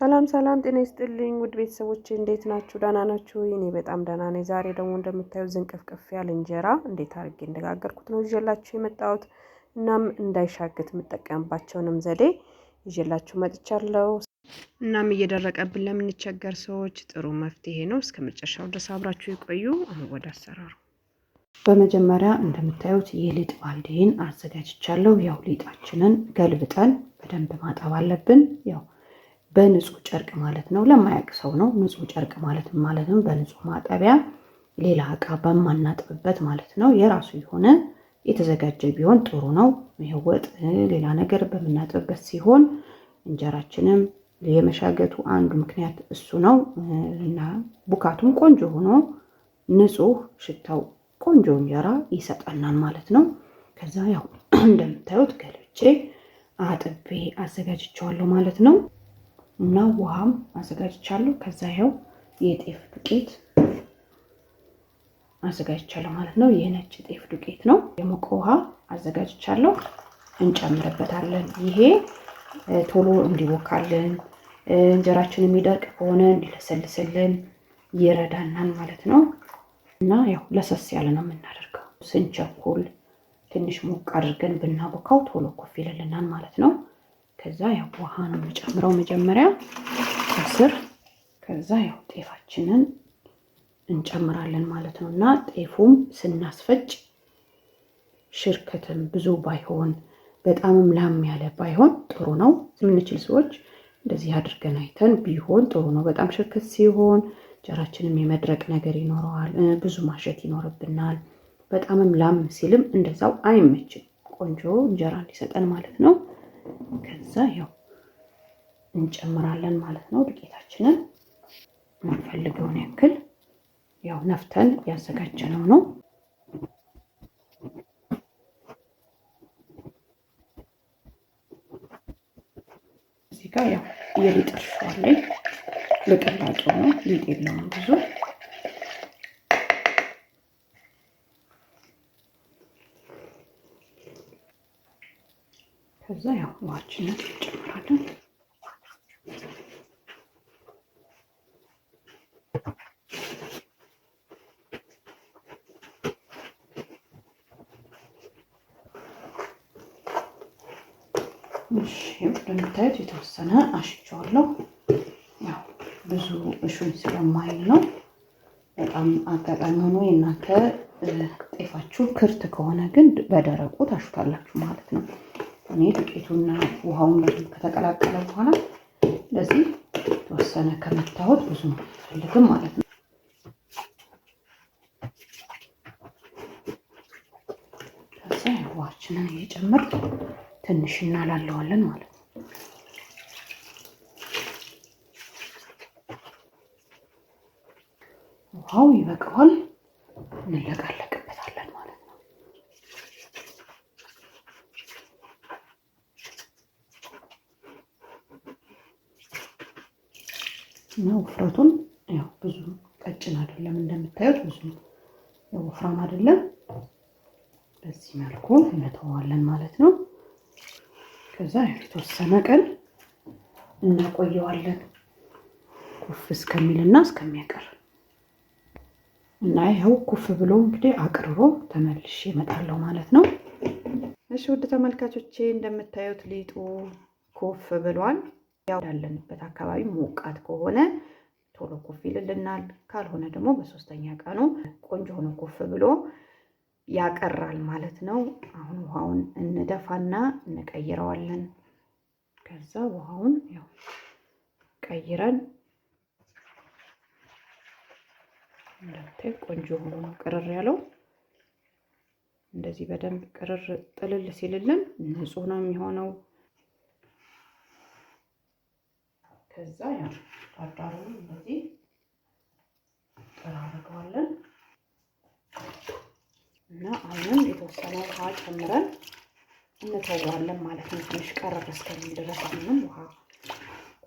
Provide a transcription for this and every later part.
ሰላም ሰላም ጤና ይስጥልኝ ውድ ቤተሰቦቼ እንዴት ናችሁ? ደህና ናችሁ? እኔ በጣም ደህና ነኝ። ዛሬ ደግሞ እንደምታዩት ዝንቅፍቅፍ ያለ እንጀራ እንዴት አድርጌ እንደጋገርኩት ነው ይዤላችሁ የመጣሁት። እናም እንዳይሻግት የምጠቀምባቸውንም ዘዴ ይዤላችሁ መጥቻለሁ። እናም እየደረቀብን ለምንቸገር ሰዎች ጥሩ መፍትሄ ነው። እስከ መጨረሻው ድረስ አብራችሁ ይቆዩ። አሁን ወደ አሰራሩ። በመጀመሪያ እንደምታዩት የሊጥ ባልዲን አዘጋጅቻለሁ። ያው ሊጣችንን ገልብጠን በደንብ ማጠብ አለብን። ያው በንጹህ ጨርቅ ማለት ነው። ለማያውቅ ሰው ነው ንጹህ ጨርቅ ማለት ነው። በንጹህ ማጠቢያ ሌላ እቃ በማናጥብበት ማለት ነው። የራሱ የሆነ የተዘጋጀ ቢሆን ጥሩ ነው። ወጥ ሌላ ነገር በምናጥብበት ሲሆን እንጀራችንም የመሻገቱ አንዱ ምክንያት እሱ ነው እና ቡካቱም ቆንጆ ሆኖ ንጹህ ሽታው ቆንጆ እንጀራ ይሰጣናል ማለት ነው። ከዛ ያው እንደምታዩት ገልጬ አጥቤ አዘጋጅቼዋለሁ ማለት ነው። እና ውሃም አዘጋጅቻለሁ። ከዛ ያው የጤፍ ዱቄት አዘጋጅቻለሁ ማለት ነው። የነጭ ጤፍ ዱቄት ነው። የሞቀ ውሃ አዘጋጅቻለሁ። እንጨምርበታለን። ይሄ ቶሎ እንዲቦካልን እንጀራችን የሚደርቅ ከሆነ እንዲለሰልስልን ይረዳናል ማለት ነው። እና ያው ለሰስ ያለ ነው የምናደርገው። ስንቸኩል ትንሽ ሞቅ አድርገን ብናቦካው ቶሎ ኮፍ ይልልናል ማለት ነው። ከዛ ያው ውሃ ነው የምጨምረው መጀመሪያ ከስር። ከዛ ያው ጤፋችንን እንጨምራለን ማለት ነው። እና ጤፉም ስናስፈጭ ሽርክትም ብዙ ባይሆን በጣምም ላም ያለ ባይሆን ጥሩ ነው። የምንችል ሰዎች እንደዚህ አድርገን አይተን ቢሆን ጥሩ ነው። በጣም ሽርክት ሲሆን እንጀራችንም የመድረቅ ነገር ይኖረዋል። ብዙ ማሸት ይኖርብናል። በጣምም ላም ሲልም እንደዛው አይመችም። ቆንጆ እንጀራ እንዲሰጠን ማለት ነው። ከዛ ያው እንጨምራለን ማለት ነው። ዱቄታችንን የምንፈልገውን ያክል ያው ነፍተን ያዘጋጀነው ነው። እዚህ ጋር ያው የሊጥ እርሾ አለኝ። ልቅላቄው ነው፣ ሊጥ የለውም ብዙ። ከዛ ያው ውሃችንን እንጨምራለን። እሺ እንደምታዩት የተወሰነ አሽቸዋለሁ። ያው ብዙ እሹኝ ስለማይል ነው። በጣም አጋጣሚ ሆኖ የእናንተ ጤፋችሁ ክርት ከሆነ ግን በደረቁ ታሹታላችሁ ማለት ነው። እኔ ዱቄቱና ውሃውን በደንብ ከተቀላቀለ በኋላ ለዚህ ተወሰነ ከመታወት ብዙ ፈልግም ማለት ነው። ከዛ ውሃችንን እየጨመር ትንሽ እናላለዋለን ማለት ነው። ውሃው ይበቃዋል፣ እንለቃለቅበታለን ማለት ነው። እና ውፍረቱን ያው ብዙ ቀጭን አይደለም፣ እንደምታዩት ብዙ ወፍራም አይደለም። በዚህ መልኩ እንተዋለን ማለት ነው። ከዛ የተወሰነ ቀን እናቆየዋለን ኩፍ እስከሚልና እስከሚያቀር እና ይኸው ኩፍ ብሎ እንግዲህ አቅርቦ ተመልሼ እመጣለሁ ማለት ነው። እሺ ውድ ተመልካቾቼ እንደምታዩት ሊጡ ኩፍ ብሏል። ያው ያለንበት አካባቢ ሞቃት ከሆነ ቶሎ ኩፍ ይልልናል። ካልሆነ ደግሞ በሶስተኛ ቀኑ ቆንጆ ሆኖ ኩፍ ብሎ ያቀራል ማለት ነው። አሁን ውሃውን እንደፋና እንቀይረዋለን። ከዛ ውሃውን ያው ቀይረን እንደምታዩት ቆንጆ ሆኖ ነው ቅርር ያለው። እንደዚህ በደንብ ቅርር ጥልል ሲልልን ንጹህ ነው የሚሆነው። ከዛ ያው ዳርዳሩን እንደዚህ ጠራርገዋለን እና አሁንም የተወሰነ ውሃ ጨምረን እንተዋለን ማለት ነው። ትንሽ ቀረር እስከሚል ድረስ አሁንም ውሃ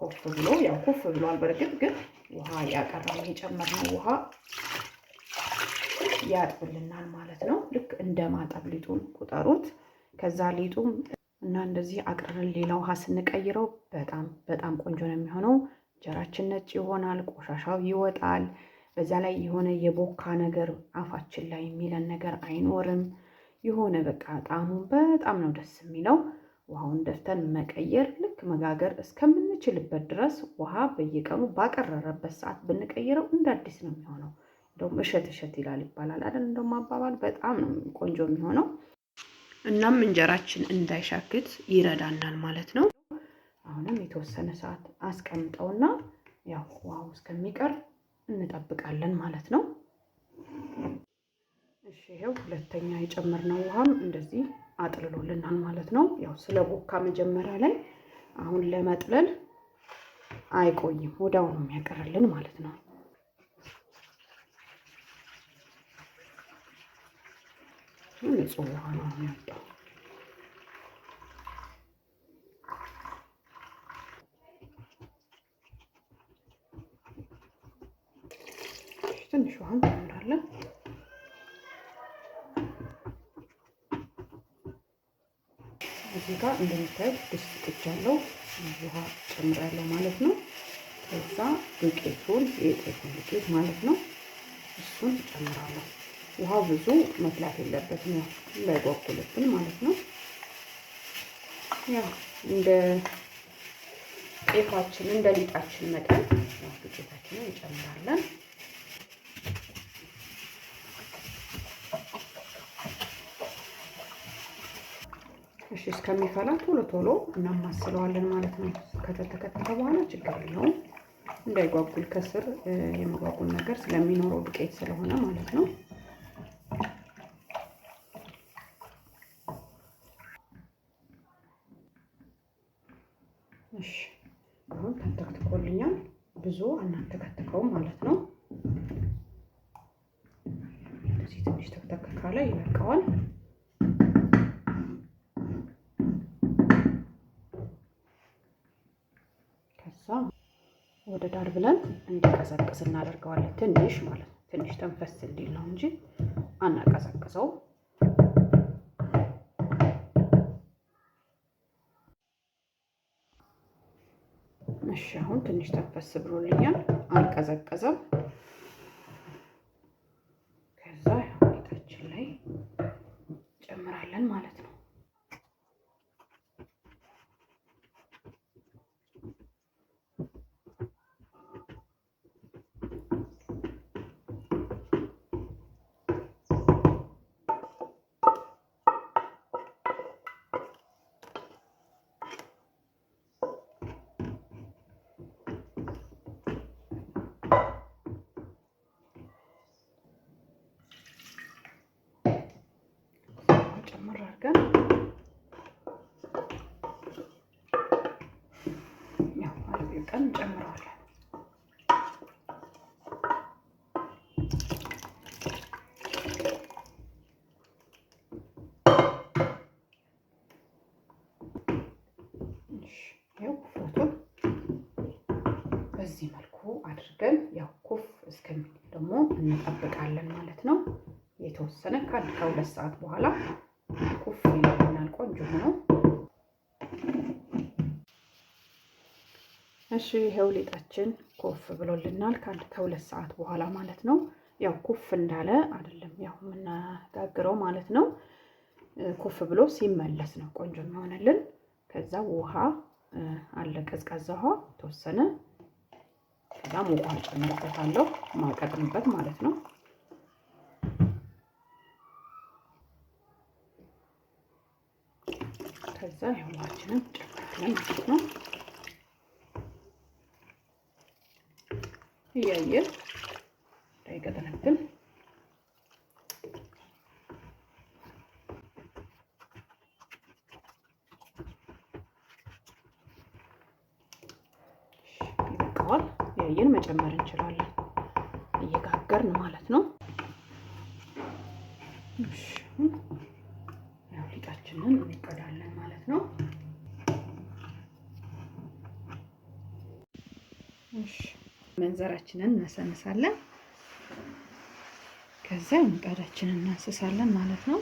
ኮፍ ብሎ ያው ኮፍ ብሏል። በርግጥ ግን ውሃ ያቀራል። የጨመርነው ውሃ ያጥብልናል ማለት ነው። ልክ እንደ ማጠብ ሊጡን ቁጠሩት። ከዛ ሊጡም እና እንደዚህ አቅርረን ሌላ ውሃ ስንቀይረው በጣም ቆንጆ ነው የሚሆነው። እንጀራችን ነጭ ይሆናል፣ ቆሻሻው ይወጣል። በዛ ላይ የሆነ የቦካ ነገር አፋችን ላይ የሚለን ነገር አይኖርም። የሆነ በቃ ጣዕሙ በጣም ነው ደስ የሚለው። ውሃውን ደፍተን መቀየር ልክ መጋገር እስከምንችልበት ድረስ ውሃ በየቀኑ ባቀረረበት ሰዓት ብንቀይረው እንደ አዲስ ነው የሚሆነው። እንደውም እሸት ይላል ይባላል አይደል? እንደውም አባባል በጣም ነው ቆንጆ የሚሆነው። እናም እንጀራችን እንዳይሻክት ይረዳናል ማለት ነው። አሁንም የተወሰነ ሰዓት አስቀምጠውና ያው ውሃው እስከሚቀር እንጠብቃለን ማለት ነው። እሺ ይሄው ሁለተኛ የጨመርነው ውሃም እንደዚህ አጥልሎልናል ማለት ነው። ያው ስለ ቦካ መጀመሪያ ላይ አሁን ለመጥለል አይቆይም፣ ወዲያው ነው የሚያቀርልን ማለት ነው። ንጹህ ውሃ ነው የሚወጣው። ትንሽ ውሃ እንጨምራለን። እዚህ ጋር እንደምታዩት ድስት ጥጃለሁ፣ ውሃ ጨምራለሁ ማለት ነው። ከዛ ዱቄቱን የጤፉን ዱቄት ማለት ነው እሱን ጨምራለሁ። ውሃው ብዙ መፍላት የለበትም፣ ያው እንዳይጓጉልብን ማለት ነው። ያው እንደ ጤፋችን እንደ ሊጣችን መጠን ዱቄታችንን እንጨምራለን። እሺ እስከሚፈላ ቶሎ እናማስለዋለን ማለት ነው። ከተከተከ በኋላ ችግር የለውም፣ እንዳይጓጉል ከስር የመጓጉል ነገር ስለሚኖረው ዱቄት ስለሆነ ማለት ነው። እሺ አሁን ተንተክትኮልኛል። ብዙ አናተከትከውም ማለት ነው። እንደዚህ ትንሽ ተክተክ ካለ ይበቃዋል። ከዛ ወደ ዳር ብለን እንዲቀዘቅዝ እናደርገዋለን። ትንሽ ማለት ነው። ትንሽ ተንፈስ እንዲል ነው እንጂ አናቀዘቅዘው። እሺ አሁን ትንሽ ተንፈስ ብሎልኛል፣ አልቀዘቀዘም። ከዛ ሊጣችን ላይ ጨምራለን ማለት ነው። ጨምር አድርገን ያው አድርገን እንጨምረዋለን። ያው ኩፍረቱን በዚህ መልኩ አድርገን ያው ኩፍ እስከሚል ደግሞ እንጠብቃለን ማለት ነው። የተወሰነ ከአንድ ከሁለት ሰዓት በኋላ ኩፍ ይለናል። ቆንጆ ሆኖ እሺ ይሄው ሊጣችን ኩፍ ብሎልናል ከአንድ ከሁለት ሰዓት በኋላ ማለት ነው። ያው ኩፍ እንዳለ አይደለም ያው የምናጋግረው ማለት ነው። ኩፍ ብሎ ሲመለስ ነው ቆንጆ የሚሆንልን። ከዛ ውሃ አለ ቀዝቃዛ ውሃ ተወሰነ፣ ከዛ ሙቅ ውሃ ጨምርበታለሁ ማቀጥንበት ማለት ነው። ከዛ ውሃችንን ጨምራለን ማለት ነው። እያየን እንዳይቀጥንብን ይበቃዋል። እያየን መጨመር እንችላለን እየጋገርን ማለት ነው። እሺ ያው ሊጣችንን እንቀዳለን ማለት ነው። እሺ መንዘራችንን እናሰንሳለን። ከዛ ምጣዳችንን እናስሳለን ማለት ነው።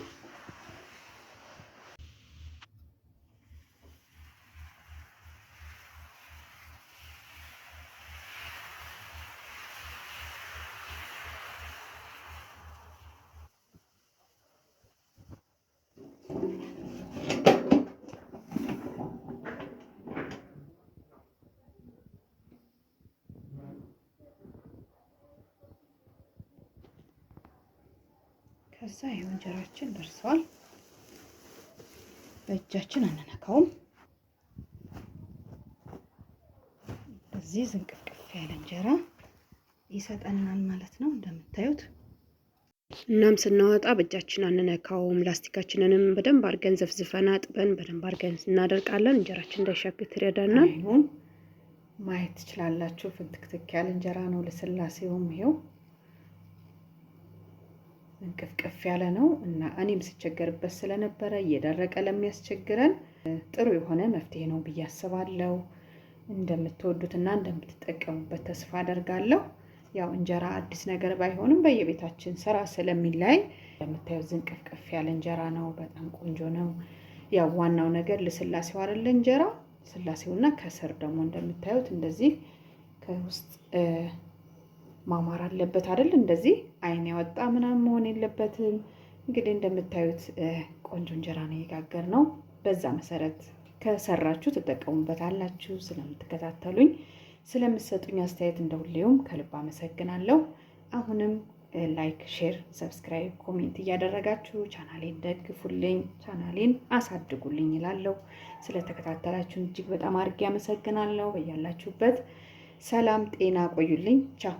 ከዛ ይሄው እንጀራችን ደርሷል። በእጃችን አንነካውም። እዚህ ዝንቅፍቅፍ ያለ እንጀራ ይሰጠናል ማለት ነው እንደምታዩት። እናም ስናወጣ በእጃችን አንነካውም። ላስቲካችንንም በደንብ አድርገን ዘፍዝፈን አጥበን በደንብ አድርገን እናደርቃለን። እንጀራችን እንዳይሻግት ይረዳናል። አይኑን ማየት ትችላላችሁ። ፍንትክትክ ያለ እንጀራ ነው። ለስላሴውም ይሄው እንቅፍቅፍ ያለ ነው እና እኔም ስቸገርበት ስለነበረ እየደረቀ ለሚያስቸግረን ጥሩ የሆነ መፍትሄ ነው ብዬ አስባለሁ። እንደምትወዱትና እንደምትጠቀሙበት ተስፋ አደርጋለሁ። ያው እንጀራ አዲስ ነገር ባይሆንም በየቤታችን ስራ ስለሚላይ እንደምታዩት ዝንቅፍቅፍ ያለ እንጀራ ነው። በጣም ቆንጆ ነው። ያው ዋናው ነገር ለስላሴው አይደል እንጀራ ስላሴውና ከስር ደግሞ እንደምታዩት እንደዚህ ከውስጥ ማማር አለበት አይደል? እንደዚህ አይን ያወጣ ምናምን መሆን የለበትም። እንግዲህ እንደምታዩት ቆንጆ እንጀራ ነው የጋገርነው። በዛ መሰረት ከሰራችሁ ትጠቀሙበታላችሁ። ስለምትከታተሉኝ ስለምትሰጡኝ አስተያየት እንደሁሌውም ከልብ አመሰግናለሁ። አሁንም ላይክ፣ ሼር፣ ሰብስክራይብ፣ ኮሜንት እያደረጋችሁ ቻናሌን ደግፉልኝ፣ ቻናሌን አሳድጉልኝ እላለሁ። ስለተከታተላችሁን እጅግ በጣም አድርጌ አመሰግናለሁ። በያላችሁበት ሰላም ጤና ቆዩልኝ። ቻው